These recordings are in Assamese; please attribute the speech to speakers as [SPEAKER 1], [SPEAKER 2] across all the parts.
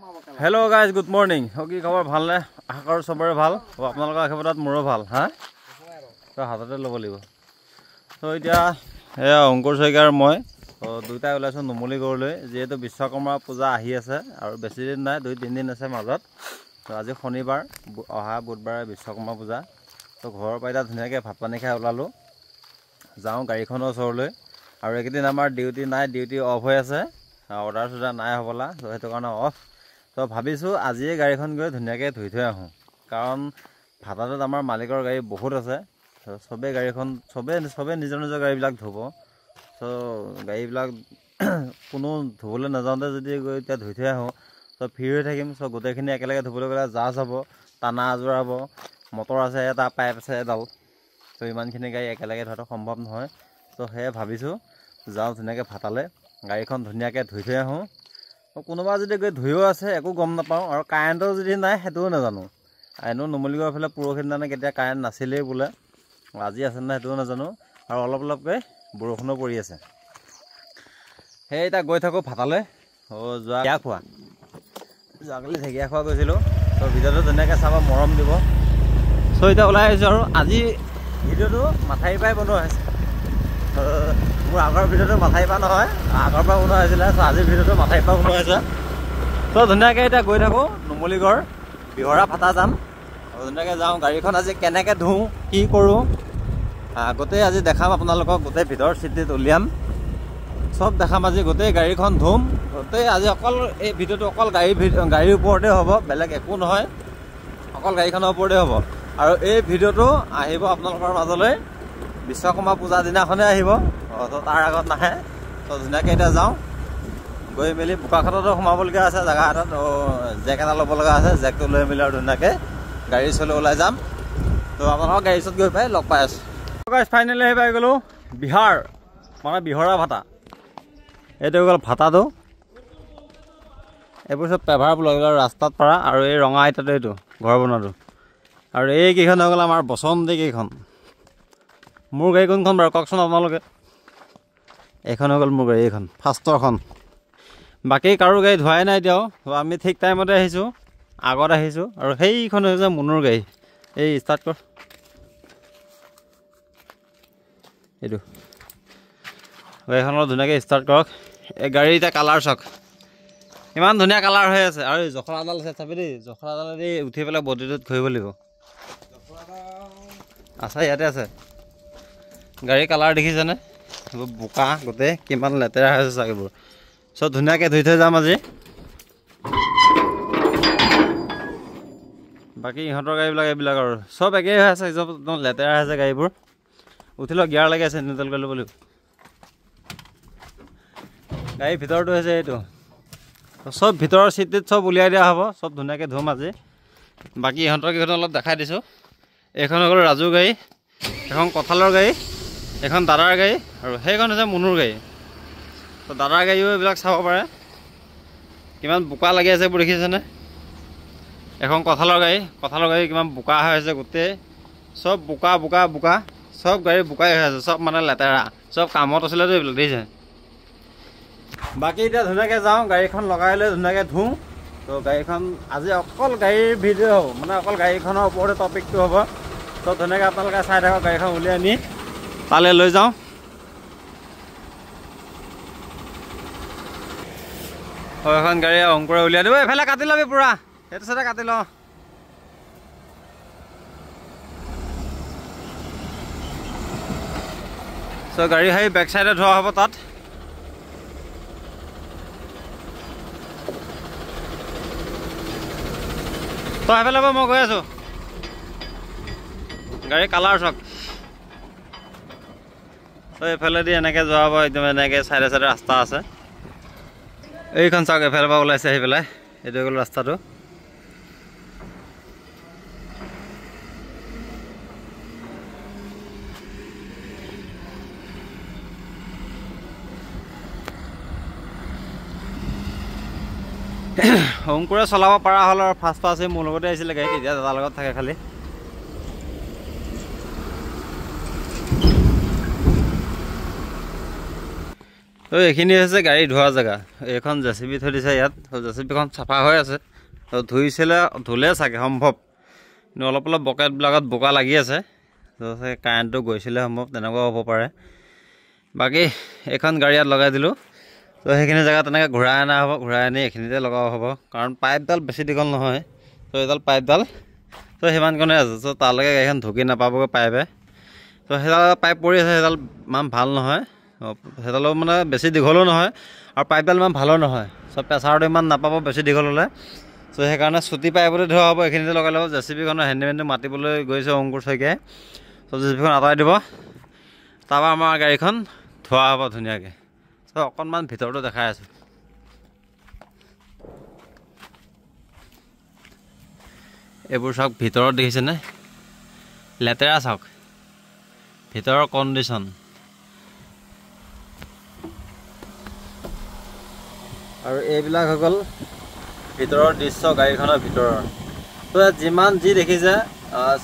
[SPEAKER 1] हेलो गाइज गुड मर्निंग কি খবৰ ভালনে আশা কৰোঁ সবৰে ভাল আপোনালোকৰ আশীৰ্বাদত মোৰো ভাল হা তো হাততে ল'ব লাগিব তো এতিয়া এয়া অংকুৰ শইকীয়াৰ মই দুইটাই ওলাইছোঁ নুমলীগড়লৈ যিহেতু বিশ্বকৰ্মা পূজা আহি আছে আৰু বেছি দিন নাই 2-3 দিন আছে মাজত তো আজি শনিবাৰ অহা বুধবাৰে বিশ্বকৰ্মা পূজা তো ঘৰৰ পৰা এতিয়া ধুনীয়াকৈ ভাত পানী খাই ওলালোঁ যাওঁ গাড়ীখনৰ ওচৰলৈ আৰু এইকেইদিন আমাৰ ডিউটি নাই ডিউটি অফ হৈ আছে অৰ্ডাৰ চৰ্ডাৰ নাই হ'বলা তো সেইটো কাৰণে অফ তো ভাবিছোঁ আজিয়ে গাড়ীখন গৈ ধুনীয়াকৈ ধুই থৈ আহোঁ কাৰণ ভাটাটোত আমাৰ মালিকৰ গাড়ী বহুত আছে তো চবেই গাড়ীখন চবেই নিজৰ নিজৰ গাড়ীবিলাক ধুব তো গাড়ীবিলাক কোনো ধুবলৈ নাযাওঁতে যদি গৈ এতিয়া ধুই থৈ আহোঁ তো ফ্ৰী হৈ থাকিম চ' গোটেইখিনি একেলগে ধুবলৈ গ'লে জাজ হ'ব টানা আজোৰা হ'ব মটৰ আছে এটা পাইপ আছে এডাল তো ইমানখিনি গাড়ী একেলগে ধোৱাটো সম্ভৱ নহয় তো সেয়ে ভাবিছোঁ যাওঁ ধুনীয়াকৈ ভাটালে গাড়ীখন ধুনীয়াকৈ ধুই থৈ আহোঁ কোনোবা যদি গৈ ধুইও আছে একো গম নাপাওঁ আৰু কাৰেণ্টৰ যদি নাই সেইটোও নাজানো এনেও নুমলীগড়ৰ ফালে পৰহি দিনানে কেতিয়া কাৰেণ্ট নাছিলেই বোলে আজি আছে নাই সেইটোও নাজানো আৰু অলপকৈ বৰষুণো পৰি আছে সেই এতিয়া গৈ থাকোঁ ভাটালৈ যোৱা খোৱা যোৱাকালি ঢেকীয়া খোৱা গৈছিলোঁ তো ভিডিঅ'টো ধুনীয়াকৈ চাব মৰম দিব চ' এতিয়া ওলাই আহিছোঁ আৰু আজি ভিডিঅ'টো মাথাইৰ পৰাই বনোৱা হৈছে মোৰ আগৰ ভিডিঅ'টো মাথাইৰ পৰা নহয় আগৰ পৰা বনোৱা হৈছিলে চ' আজিৰ ভিডিঅ'টো মাথাইৰ পৰা বনোৱা হৈছে তো ধুনীয়াকৈ এতিয়া গৈ থাকোঁ নুমলীগড় বিহৰা ভাটা যাম আৰু ধুনীয়াকৈ যাওঁ গাড়ীখন আজি কেনেকৈ ধুওঁ কি কৰোঁ গোটেই আজি দেখাম আপোনালোকক গোটেই ভিতৰ চিটিত উলিয়াম চব দেখাম আজি গোটেই গাড়ীখন ধুম গোটেই আজি অকল এই ভিডিঅ'টো অকল গাড়ীৰ ওপৰতে হ'ব বেলেগ একো নহয় অকল গাড়ীখনৰ ওপৰতে হ'ব আৰু এই ভিডিঅ'টো আহিব আপোনালোকৰ মাজলৈ বিশ্বকৰ্মা পূজা দিনাখনে আহিব তো তাৰ আগত নাহে তো ধুনীয়াকৈ এতিয়া যাওঁ গৈ মেলি বোকাখাটতো সোমাবলগীয়া আছে জেগা এটাত জেক এটা ল'ব লগা আছে জেকটো লৈ মেলি আৰু ধুনীয়াকৈ গাড়ী চলৈ ওলাই যাম তো আপোনালোকৰ গাড়ী ওচৰত গৈ পাই লগ পাই আছোঁ ফাইনেলি আহি পাই গ'লোঁ বিহাৰ মানে বিহৰা ভাটা এইটো হৈ গ'ল ভাটাটো এইবোৰ চব পেভাৰ ব্লক ৰাস্তাত পৰা আৰু এই ৰঙা ইটাটো এইটো ঘৰ বনোৱাটো আৰু এইকেইখন হৈ গ'ল আমাৰ বসন্তী কেইখন মোৰ গাড়ী কোনখন বাৰু কওকচোন আপোনালোকে এইখন হৈ গ'ল মোৰ গাড়ী এইখন ফাৰ্ষ্টৰখন বাকী কাৰো গাড়ী ধোৱাই নাই এতিয়াও আমি ঠিক টাইমতে আহিছোঁ আগত আহিছোঁ আৰু সেইখন হৈছে মুনুৰ গাড়ী এই ষ্টাৰ্ট কৰ এইটো গাড়ীখনৰ ধুনীয়াকৈ ষ্টাৰ্ট কৰক এই গাড়ী এতিয়া কালাৰ চাওক ইমান ধুনীয়া কালাৰ হৈ আছে আৰু জখলাডাল আছে চাবি দেই জখলাডালেদি উঠি পেলাই বডিটোত ঘঁহিব লাগিব আচ্ছা ইয়াতে আছে গাড়ী কালাৰ দেখিছেনে এইবোৰ বোকা গোটেই কিমান লেতেৰা হৈ আছে চাওক এইবোৰ চব ধুনীয়াকৈ ধুই থৈ যাম আজি বাকী ইহঁতৰ গাড়ীবিলাক এইবিলাক আৰু চব একেই হৈ আছে চব একদম লেতেৰা হৈ আছে গাড়ীবোৰ উঠিলেও গিয়াৰ লাগি আছে নিউট্ৰেল কৰি ল'ব লাগিব গাড়ীৰ ভিতৰটো হৈছে এইটো চব ভিতৰৰ চিটিত চব উলিয়াই দিয়া হ'ব চব ধুনীয়াকৈ ধুম আজি বাকী ইহঁতৰ কেইখন অলপ দেখাই দিছোঁ এইখন হৈ গ'ল ৰাজু গাড়ী এখন কঁঠালৰ গাড়ী এখন দাদাৰ গাড়ী আৰু সেইখন হৈছে মুনুৰ গাড়ী তো দাদাৰ গাড়ীও এইবিলাক চাব পাৰে কিমান বোকা লাগি আছে এইবোৰ দেখিছেনে এখন কঁঠালৰ গাড়ী কিমান বোকা হৈ আছে গোটেই চব বোকা বোকা বোকা চব গাড়ী বোকাই হৈ আছে চব মানে লেতেৰা চব কামত আছিলেতো এইবিলাক দেখিছে বাকী এতিয়া ধুনীয়াকৈ যাওঁ গাড়ীখন লগাই লৈ ধুনীয়াকৈ ধুওঁ তো গাড়ীখন আজি অকল গাড়ীৰ ভিডিঅ' হ'ব মানে অকল গাড়ীখনৰ ওপৰতে টপিকটো হ'ব তো ধুনীয়াকৈ আপোনালোকে চাই থাকক গাড়ীখন উলিয়াই নি তালৈ লৈ যাওঁ হয় এখন গাড়ী অংকুৰে উলিয়াই দিব এইফালে কাটি ল'বি পূৰা সেইটো চাইডে কাটি লওঁ চ' গাড়ী সেই বেক চাইডে ধোৱা হ'ব তাত তো সেইফালে মই গৈ আছোঁ গাড়ী কালাৰ চাওক তো এইফালেদি এনেকৈ যোৱা হ'ব একদম এনেকৈ চাইডে চাইডে ৰাস্তা আছে এইখন চাওক এফালৰ পৰা ওলাইছে আহি পেলাই এইটো গ'ল ৰাস্তাটো অংকুৰে চলাব পৰা হ'ল আৰু ফাৰ্ষ্ট আছে মোৰ লগতে আহিছিলে গাড়ী তেতিয়া দাদাৰ লগত থাকে খালি তো এইখিনি হৈছে গাড়ী ধোৱা জেগা। এইখন জেচিবি থৈ দিছে ইয়াত। জেচিবিখন চাফা হৈ আছে। তো ধুলে চাগে সম্ভৱ, কিন্তু অলপ অলপ বকেটবিলাকত বোকা লাগি আছে। তো চাগে কাৰেণ্টটো গৈছিলে সম্ভৱ, তেনেকুৱাও হ'ব পাৰে। বাকী এইখন গাড়ী ইয়াত লগাই দিলোঁ। তো সেইখিনি জেগা তেনেকৈ ঘূৰাই অনা হ'ব, ঘূৰাই আনি এইখিনিতে লগাব হ'ব, কাৰণ পাইপডাল বেছি দীঘল নহয়। তো এইডাল পাইপডাল তো সিমানকণে আছে। তো তালৈকে গাড়ীখন ঢুকি নাপাবগৈ পাইপে। তো সেইডাল পাইপ পৰি আছে, সেইডাল ইমান ভাল নহয়। সেইডালো মানে বেছি দীঘলো নহয়, আৰু পাইপডাল ইমান ভালো নহয়। চব প্ৰেছাৰটো ইমান নাপাব বেছি দীঘল হ'লে। তো সেইকাৰণে চুটি পাইপতে ধোৱা হ'ব, এইখিনিতে লগাই ল'ব। জেচিবিখনৰ হেণ্ডিমেনটো মাতিবলৈ গৈছে অংকুৰ শইকীয়াই। তো জেচিবিখন আঁতৰাই দিব, তাৰপৰা আমাৰ গাড়ীখন ধোৱা হ'ব ধুনীয়াকৈ। তো অকণমান ভিতৰটো দেখাই আছোঁ। এইবোৰ চাওক, ভিতৰত দেখিছেনে লেতেৰা, চাওক ভিতৰৰ কণ্ডিশ্যন। আৰু এইবিলাক হৈ গ'ল ভিতৰৰ দৃশ্য গাড়ীখনৰ ভিতৰৰ। তো ইয়াত যিমান যি দেখিছে,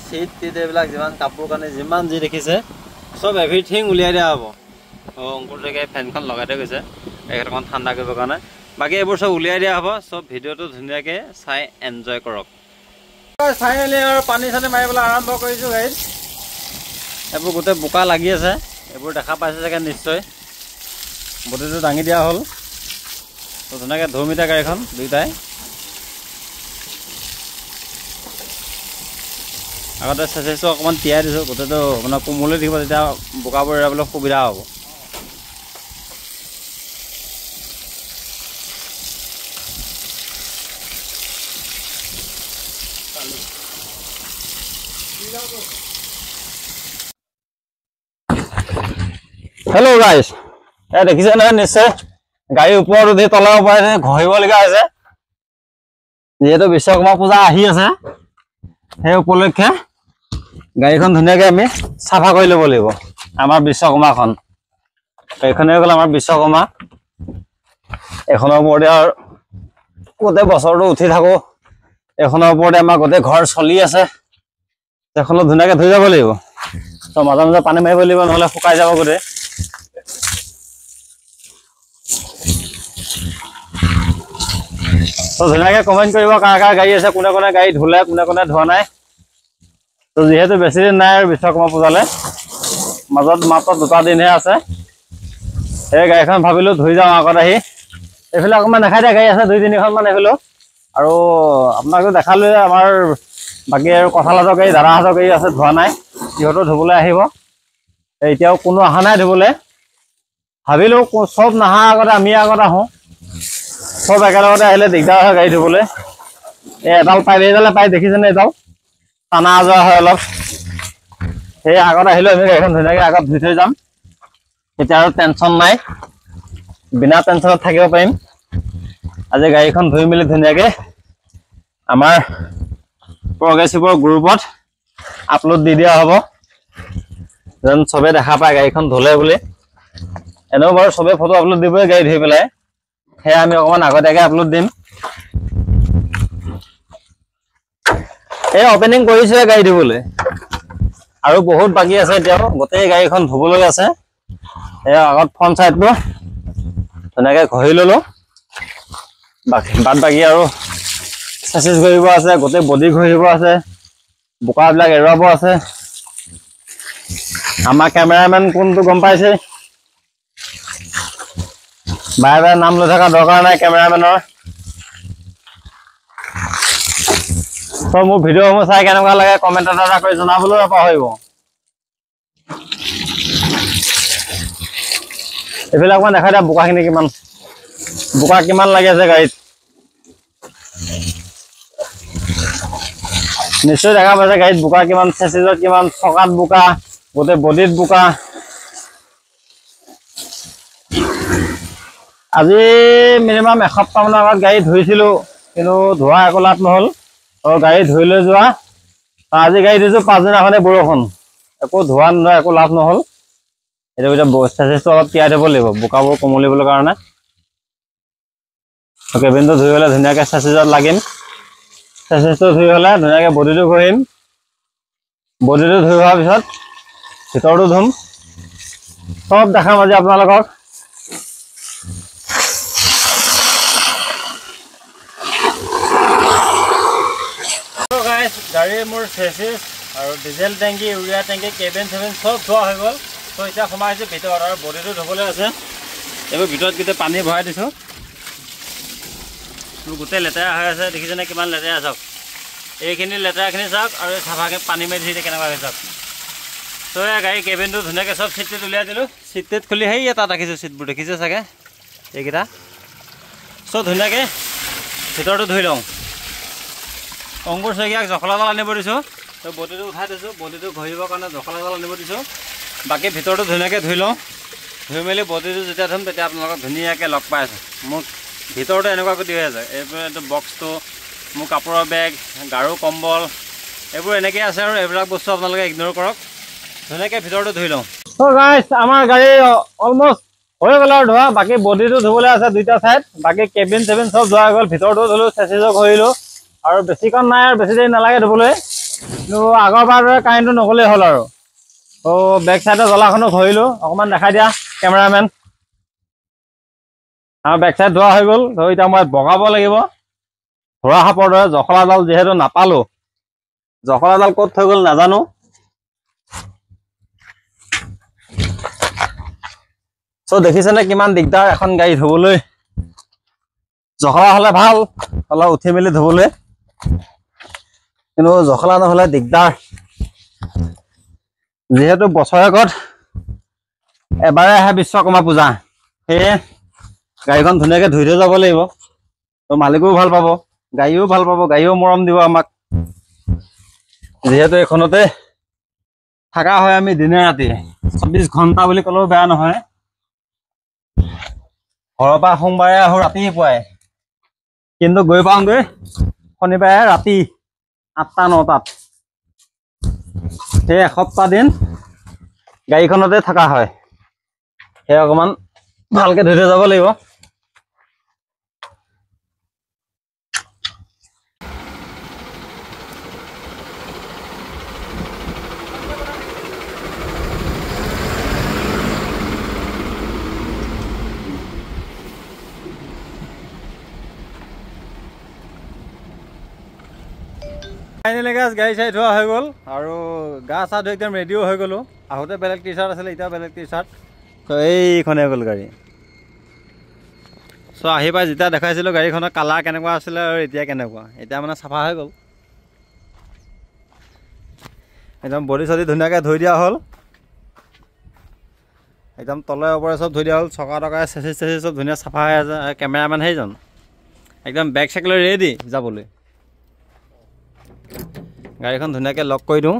[SPEAKER 1] চিট টিট এইবিলাক যিমান কাপোৰ কানি যিমান যি দেখিছে, চব এভৰিথিং উলিয়াই দিয়া হ'ব। অংকুৰ শইকীয়াই ফেনখন লগাই থৈ গৈছে গাড়ীখন অকণমান ঠাণ্ডা কৰিবৰ কাৰণে। বাকী এইবোৰ চব উলিয়াই দিয়া হ'ব। চব ভিডিঅ'টো ধুনীয়াকৈ চাই এনজয় কৰক। ফাইনেলি আৰু পানী চানী মাৰিবলৈ আৰম্ভ কৰিছোঁ গাড়ীত। এইবোৰ গোটেই বোকা লাগি আছে, এইবোৰ দেখা পাইছে চাগে নিশ্চয়। বডিটো দাঙি দিয়া হ'ল। তো ধুনীয়াকৈ ধুম এতিয়া গাড়ীখন দুইটাই। আগতে চেচেচটো অকণমান তিয়াই দিছোঁ, গোটেইটো মানে কোমলি থাকিব, তেতিয়া বোকাবোৰ এৰাবলৈ সুবিধা হ'ব। হেল্ল' গাইজ, এই দেখিছে নহয় নিশ্চয়, গাড়ীৰ ওপৰত উঠি তলৰ ওপৰত ঘঁহিবলগীয়া হৈছে। যিহেতু বিশ্বকৰ্মা পূজা আহি আছে, সেই উপলক্ষে গাড়ীখন ধুনীয়াকৈ আমি চাফা কৰি ল'ব লাগিব। আমাৰ বিশ্বকৰ্মাখন, এইখনে হৈ গ'ল আমাৰ বিশ্বকৰ্মা। এইখনৰ ওপৰতে আৰু গোটেই বছৰটো উঠি থাকোঁ। এইখনৰ ওপৰতে আমাৰ গোটেই ঘৰ চলি আছে। এইখনত ধুনীয়াকৈ ধুই যাব লাগিব। তো মাজে মাজে পানী মাৰিব লাগিব, নহ'লে শুকাই যাব গোটেই। তো ধুনীয়াকৈ কমেণ্ট কৰিব কাৰ কাৰ গাড়ী আছে, কোনে কোনে গাড়ী ধুলে, কোনে কোনে ধোৱা নাই। তো যিহেতু বেছি দিন নাই আৰু বিশ্বকৰ্মা পূজালৈ, মাজত মাত্ৰ 2টা দিনহে আছে। সেই গাড়ীখন ভাবিলোঁ ধুই যাওঁ আগত আহি। এইফালে অকণমান দেখাই দিয়া গাড়ী আছে 2-3খনমান এইফালেও। আৰু আপোনাকতো দেখালোৱে আমাৰ বাকী আৰু কঁঠালহাতৰ গাড়ী, দাদাহাতৰ গাড়ী আছে, ধোৱা নাই। সিহঁতো ধুবলৈ আহিব। এতিয়াও কোনো অহা নাই ধুবলৈ। ভাবিলোঁ চব নাহাৰ আগতে আমি আগত আহোঁ, চব একেলগতে আহিলে দিগদাৰ হয় গাড়ী ধুবলৈ। এই এডাল পাইপ, এইডালে পাইপ দেখিছেনে, এইডাল টানা আজৰা হয় অলপ। সেই আগত আহিলোঁ আমি গাড়ীখন ধুনীয়াকৈ আগত ধুই থৈ যাম। এতিয়া আৰু টেনশ্যন নাই, বিনা টেনশ্যনত থাকিব পাৰিম। আজি গাড়ীখন ধুই মেলি ধুনীয়াকৈ আমাৰ প্ৰগ্ৰেছিভৰ গ্ৰুপত আপলোড দি দিয়া হ'ব, যেন চবেই দেখা পায় গাড়ীখন ধুলে বুলি। এনেও বাৰু চবেই ফটো আপলোড দিবই গাড়ী ধুই পেলাই, সেয়া আমি অকণমান আগতীয়াকৈ আপলোড দিম। এই অপেনিং কৰিছোৱে গাড়ী ধুবলৈ, আৰু বহুত বাকী আছে। এতিয়াও গোটেই গাড়ীখন ধুবলৈ আছে। এই আগত ফ্ৰণ্ট চাইডটো ধুনীয়াকৈ ঘঁহি ল'লোঁ। বাদ বাকী আৰু চেচিছ ঘঁহিব আছে, গোটেই বডি ঘঁহিব আছে, বোকাবিলাক এৰুৱাব আছে। আমাৰ কেমেৰামেন কোনটো গম পাইছে, বাৰে বাৰে নাম লৈ থকা দৰকাৰ নাই কেমেৰামেনৰ। তো মোৰ ভিডিঅ'সমূহ চাই কেনেকুৱা লাগে কমেণ্ট এটা কৰি জনাবলৈ নাপাহৰিব। এইবিলাক অকণমান দেখাই দিয়া বোকাখিনি কিমান, বোকা কিমান লাগি আছে গাড়ীত। নিশ্চয় দেখা পাইছে গাড়ীত বোকা কিমান, চেচিছত কিমান, চকাত বোকা, গোটেই বডিত বোকা। আজি মিনিমাম এসপ্তাহমানৰ আগত গাড়ী ধুইছিলোঁ, কিন্তু ধোৱা একো লাভ নহ'ল। আৰু গাড়ী ধুই লৈ যোৱা, আজি গাড়ী ধুইছোঁ 5 দিনাখনেই বৰষুণ, একো ধোৱা নোধোৱা একো লাভ নহ'ল। এইটো এতিয়া চেচিছটো অলপ তিয়াই থ'ব লাগিব বোকাবোৰ কোমলিবলৈ কাৰণে। কেবিনটো ধুই হ'লে ধুনীয়াকৈ চেচিছত লাগিম। চেচিছটো ধুই হ'লে ধুনীয়াকৈ বডিটো ঘঁহিম। বডিটো ধুই হোৱাৰ পিছত ভিতৰটো ধুম। চব দেখাম আজি আপোনালোকক। গাইছ গাড়ীৰ মোৰ চেচিছ আৰু ডিজেল টেংকি ইউৰিয়া টেংকি কেবিন চেবিন চব ধোৱা হৈ গ'ল। তো এতিয়া সোমাইছোঁ ভিতৰত আৰু বডিটো ধুবলৈ আছে। এইবোৰ ভিতৰত গোটেই পানী ভৰাই দিছোঁ। গোটেই লেতেৰা হৈ আছে, দেখিছেনে কিমান লেতেৰা চাওক। এইখিনি লেতেৰাখিনি চাওক আৰু চাফাকৈ পানী মাৰি দিছে কেনেকুৱা হৈ চাওক। তো এই গাড়ী কেবিনটো ধুনীয়াকৈ চব চিট টিট উলিয়াই দিলোঁ। চিট টিট খুলি সেই তাত ৰাখিছোঁ চিটবোৰ দেখিছে চাগে এইকেইটা। চব ধুনীয়াকৈ ভিতৰটো ধুই লওঁ। অংকুৰ শইকীয়াক জখলাডাল আনিব দিছোঁ। তো বডিটো উঠাই দিছোঁ, বডিটো ঘঁহিবৰ কাৰণে জখলাডাল আনিব দিছোঁ। বাকী ভিতৰটো ধুনীয়াকৈ ধুই লওঁ। ধুই মেলি বডিটো যেতিয়া ধুম তেতিয়া আপোনালোকক ধুনীয়াকৈ লগ পাই আছোঁ। মোক ভিতৰটো এনেকুৱা কৰি হৈ আছে। এইটো বক্সটো, মোৰ কাপোৰৰ বেগ, গাৰু কম্বল এইবোৰ এনেকৈ আছে আৰু এইবিলাক বস্তু আপোনালোকে ইগন'ৰ কৰক। ধুনীয়াকৈ ভিতৰটো ধুই লওঁ। তো গাইছ আমাৰ গাড়ী অলমষ্ট হৈ গ'ল আৰু ধোৱা। বাকী বডিটো ধুবলৈ আছে দুইটা ছাইড। বাকী কেবিন চেবিন চব ধোৱা হৈ গ'ল। ভিতৰটো ধুলোঁ, চেচিছক ঘঁহিলোঁ আৰু বেছিকণ নাই আৰু বেছি দেৰি নালাগে ধুবলৈ। কিন্তু আগৰবাৰ দৰে কাৰেণ্টটো নগ'লেই হ'ল আৰু। তো বেক চাইডৰ জ্বলাখনো ঘঁহিলোঁ। অকণমান দেখাই দিয়া কেমেৰামেন। আমাৰ বেক চাইড ধোৱা হৈ গ'ল। তো এতিয়া মই বগাব লাগিব ধৰা সাপৰ দৰে। জখলাডাল যিহেতু নাপালোঁ, জখলাডাল ক'ত থৈ গ'ল নাজানো। চ' দেখিছেনে কিমান দিগদাৰ এখন গাড়ী ধুবলৈ। জখলা হ'লে ভাল, অলপ উঠি মেলি ধুবলৈ, কিন্তু জখলা নহ'লে দিগদাৰ। যিহেতু বছৰেকত এবাৰে আহে বিশ্বকৰ্মা পূজা, সেয়ে গাড়ীখন ধুনীয়াকৈ ধুই থৈ যাব লাগিব। তো মালিকেও ভাল পাব, গাড়ীও ভাল পাব, গাড়ীও মৰম দিব আমাক। যিহেতু এইখনতে থকা হয় আমি দিনে ৰাতি 24 ঘণ্টা বুলি ক'লেও বেয়া নহয়। ঘৰৰ পৰা সোমবাৰে আহোঁ ৰাতিপুৱাই, কিন্তু গৈ পাওঁগৈ শনিবাৰে ৰাতি 8টা-9টাত। সেই এসপ্তাহ দিন গাড়ীখনতে থকা হয়। সেই অকণমান ভালকৈ ধুই থৈ যাব লাগিব। ফাইনেলি গাছ গাড়ী চাড়ী ধোৱা হৈ গ'ল আৰু গা চা ধুই একদম ৰেডিও হৈ গ'লোঁ। আহোঁতে বেলেগ টি চাৰ্ট আছিলে, এতিয়া বেলেগ টি চাৰ্ট। তো এইখনে গ'ল গাড়ী। চ' আহি পাই যেতিয়া দেখাইছিলোঁ গাড়ীখনৰ কালাৰ কেনেকুৱা আছিলে আৰু এতিয়া কেনেকুৱা, এতিয়া মানে চাফা হৈ গ'ল। একদম বডি চডি ধুনীয়াকৈ ধুই দিয়া হ'ল। একদম তলে ওপৰে চব ধুই দিয়া হ'ল। চকা টকাই চেচিছ চেচিছ চব ধুনীয়া চাফা হৈ আছে। কেমেৰামেন সেইজন একদম বেগ চেক লৈ ৰেডি যাবলৈ। গাড়ীখন ধুনীয়াকৈ লক কৰি দিওঁ।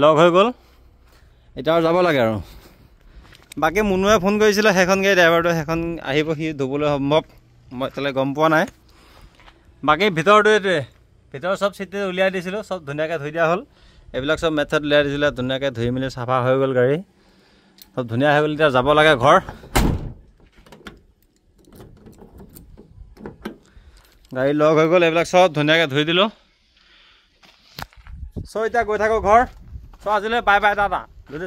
[SPEAKER 1] লক হৈ গ'ল, এতিয়া আৰু যাব লাগে আৰু। বাকী মুনুৱে ফোন কৰিছিলে, সেইখন গাড়ী ড্ৰাইভাৰটো সেইখন আহিব, সি ধুবলৈ সম্ভৱ, মই এতিয়ালৈ গম পোৱা নাই। বাকী ভিতৰটো এইটোৱে, ভিতৰৰ চব চিট উলিয়াই দিছিলোঁ, চব ধুনীয়াকৈ ধুই দিয়া হ'ল। এইবিলাক চব মেথড উলিয়াই দিছিলে, ধুনীয়াকৈ ধুই মেলি চাফা হৈ গ'ল গাড়ী। চব ধুনীয়া হৈ গ'ল। এতিয়া যাব লাগে ঘৰ। গাড়ী লক হৈ গ'ল, এইবিলাক চব ধুনীয়াকৈ ধুই দিলোঁ। চ' এতিয়া গৈ থাকোঁ ঘৰ। চ' আজিলৈ বাই বাই টাটা। যদি